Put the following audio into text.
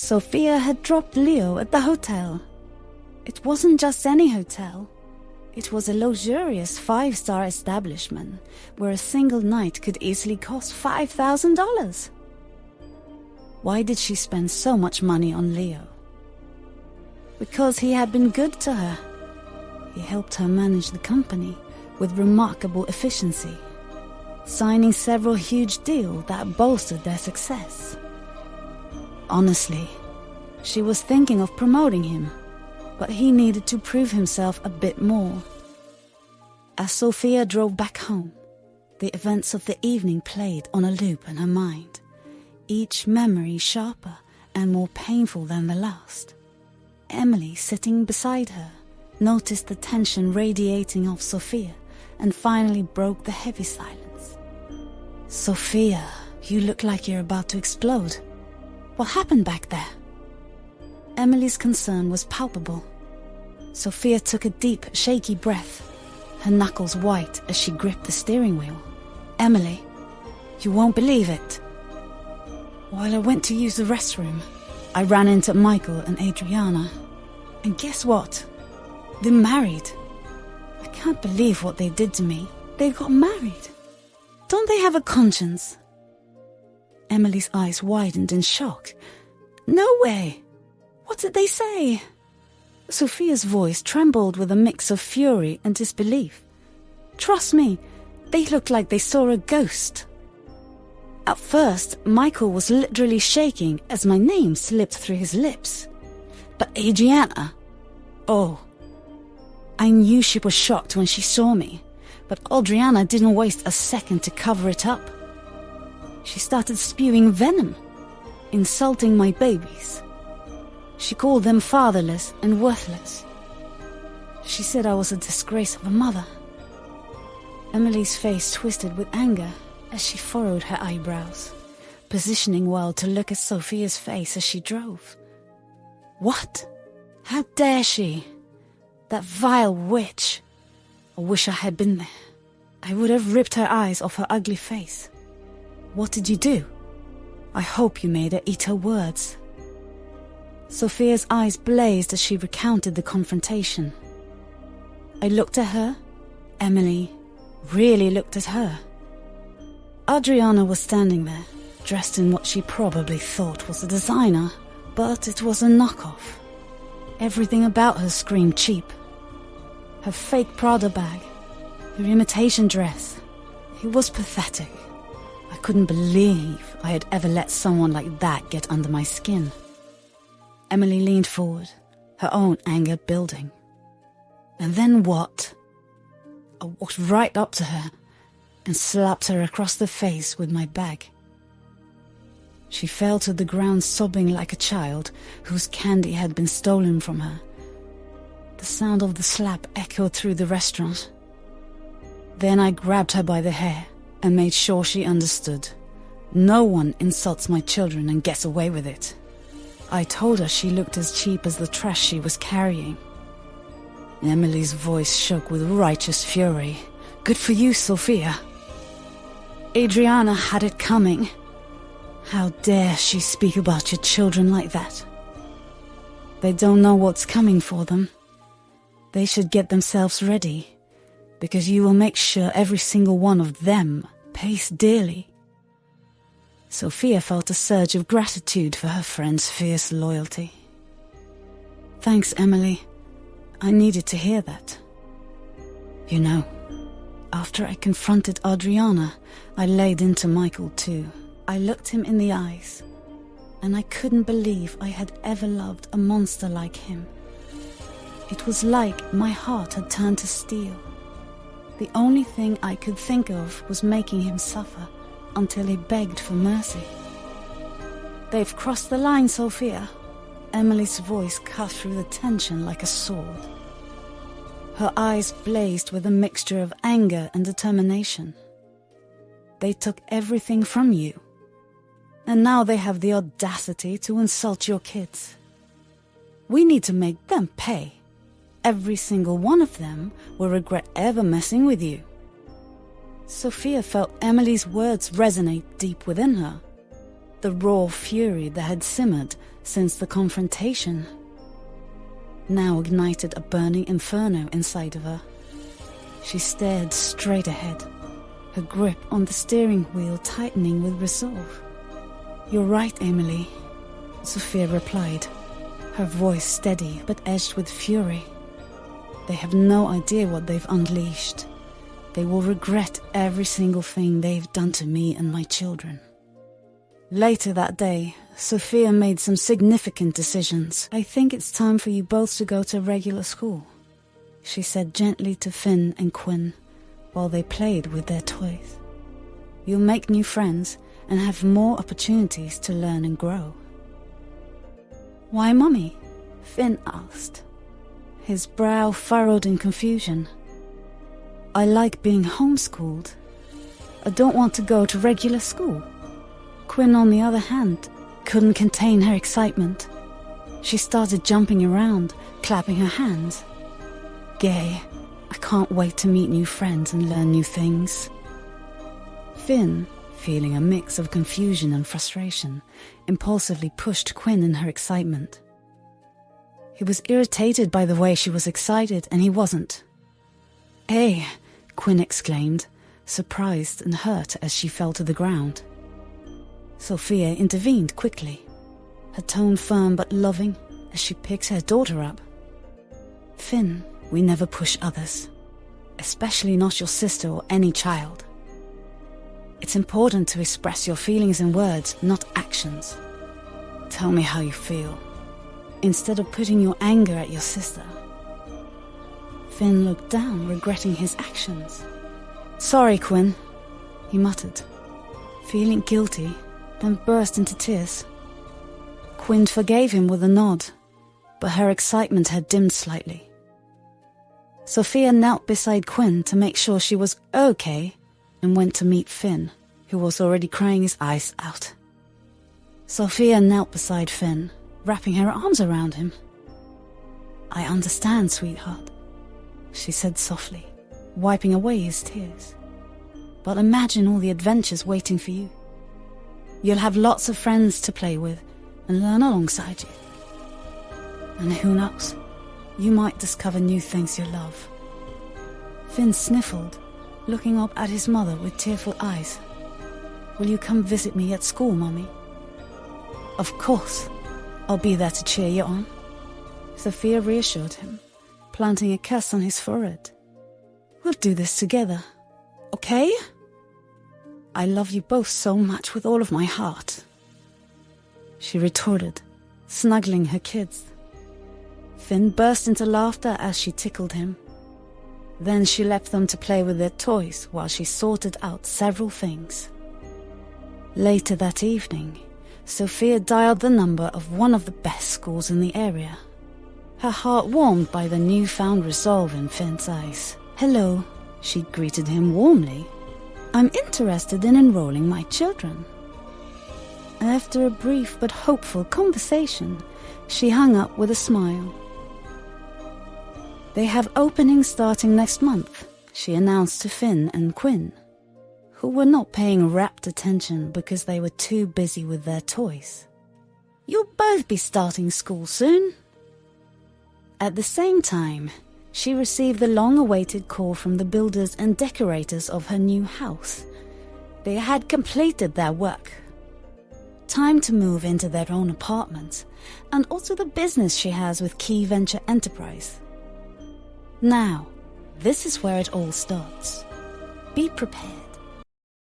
Sophia had dropped Leo at the hotel. It wasn't just any hotel. It was a luxurious 5-star establishment where a single night could easily cost $5,000. Why did she spend so much money on Leo? Because he had been good to her. He helped her manage the company with remarkable efficiency, signing several huge deals that bolstered their success. Honestly, she was thinking of promoting him, but he needed to prove himself a bit more. As Sophia drove back home, the events of the evening played on a loop in her mind, each memory sharper and more painful than the last. Emily, sitting beside her, noticed the tension radiating off Sophia and finally broke the heavy silence. "Sophia, you look like you're about to explode. What happened back there?" Emily's concern was palpable. Sophia took a deep, shaky breath, her knuckles white as she gripped the steering wheel. "Emily, you won't believe it. While I went to use the restroom, I ran into Michael and Adriana. And guess what? They're married. I can't believe what they did to me. They got married. Don't they have a conscience?" Emily's eyes widened in shock. "No way! What did they say?" Sophia's voice trembled with a mix of fury and disbelief. "Trust me, they looked like they saw a ghost." At first, Michael was literally shaking as my name slipped through his lips. But Adriana... Oh, I knew she was shocked when she saw me, but Adriana didn't waste a second to cover it up. She started spewing venom, insulting my babies. She called them fatherless and worthless. She said I was a disgrace of a mother. Emily's face twisted with anger as she furrowed her eyebrows, positioning well to look at Sophia's face as she drove. "What? How dare she? That vile witch! I wish I had been there. I would have ripped her eyes off her ugly face. What did you do? I hope you made her eat her words." Sophia's eyes blazed as she recounted the confrontation. I looked at her. Emily really looked at her. Adriana was standing there, dressed in what she probably thought was a designer, but it was a knockoff. Everything about her screamed cheap. Her fake Prada bag, her imitation dress. It was pathetic. I couldn't believe I had ever let someone like that get under my skin. Emily leaned forward, her own anger building. And then what? I walked right up to her and slapped her across the face with my bag. She fell to the ground sobbing like a child whose candy had been stolen from her. The sound of the slap echoed through the restaurant. Then I grabbed her by the hair and made sure she understood. No one insults my children and gets away with it. I told her she looked as cheap as the trash she was carrying. Emily's voice shook with righteous fury. "Good for you, Sophia. Adriana had it coming. How dare she speak about your children like that? They don't know what's coming for them. They should get themselves ready, because you will make sure every single one of them pays dearly." Sophia felt a surge of gratitude for her friend's fierce loyalty. "Thanks, Emily. I needed to hear that. You know, after I confronted Adriana, I laid into Michael too. I looked him in the eyes, and I couldn't believe I had ever loved a monster like him. It was like my heart had turned to steel. The only thing I could think of was making him suffer until he begged for mercy. "They've crossed the line, Sophia." Emily's voice cut through the tension like a sword. Her eyes blazed with a mixture of anger and determination. "They took everything from you, and now they have the audacity to insult your kids. We need to make them pay. Every single one of them will regret ever messing with you." Sophia felt Emily's words resonate deep within her. The raw fury that had simmered since the confrontation now ignited a burning inferno inside of her. She stared straight ahead, her grip on the steering wheel tightening with resolve. "You're right, Emily," Sophia replied, her voice steady but edged with fury. "They have no idea what they've unleashed. They will regret every single thing they've done to me and my children." Later that day, Sophia made some significant decisions. "I think it's time for you both to go to regular school," she said gently to Finn and Quinn while they played with their toys. "You'll make new friends and have more opportunities to learn and grow." "Why, Mummy?" Finn asked, his brow furrowed in confusion. "I like being homeschooled. I don't want to go to regular school." Quinn, on the other hand, couldn't contain her excitement. She started jumping around, clapping her hands. "Gay, I can't wait to meet new friends and learn new things." Finn, feeling a mix of confusion and frustration, impulsively pushed Quinn in her excitement. He was irritated by the way she was excited, and he wasn't. "Hey!" Quinn exclaimed, surprised and hurt as she fell to the ground. Sophia intervened quickly, her tone firm but loving as she picked her daughter up. "Finn, we never push others, especially not your sister or any child. It's important to express your feelings in words, not actions. Tell me how you feel, instead of putting your anger at your sister." Finn looked down, regretting his actions. "Sorry, Quinn," he muttered, feeling guilty, then burst into tears. Quinn forgave him with a nod, but her excitement had dimmed slightly. Sophia knelt beside Quinn to make sure she was okay and went to meet Finn, who was already crying his eyes out. Sophia knelt beside Finn, wrapping her arms around him. "I understand, sweetheart," she said softly, wiping away his tears. "But imagine all the adventures waiting for you. You'll have lots of friends to play with and learn alongside you. And who knows, you might discover new things you love." Finn sniffled, looking up at his mother with tearful eyes. "Will you come visit me at school, Mummy?" "Of course. I'll be there to cheer you on," Sophia reassured him, planting a kiss on his forehead. "We'll do this together, okay? I love you both so much with all of my heart," she retorted, snuggling her kids. Finn burst into laughter as she tickled him. Then she left them to play with their toys while she sorted out several things. Later that evening, Sophia dialed the number of one of the best schools in the area, her heart warmed by the newfound resolve in Finn's eyes. "Hello," she greeted him warmly. "I'm interested in enrolling my children." After a brief but hopeful conversation, she hung up with a smile. "They have openings starting next month," she announced to Finn and Quinn, who were not paying rapt attention because they were too busy with their toys. "You'll both be starting school soon." At the same time, she received the long-awaited call from the builders and decorators of her new house. They had completed their work. Time to move into their own apartment, and also the business she has with Key Venture Enterprise. Now, this is where it all starts. Be prepared.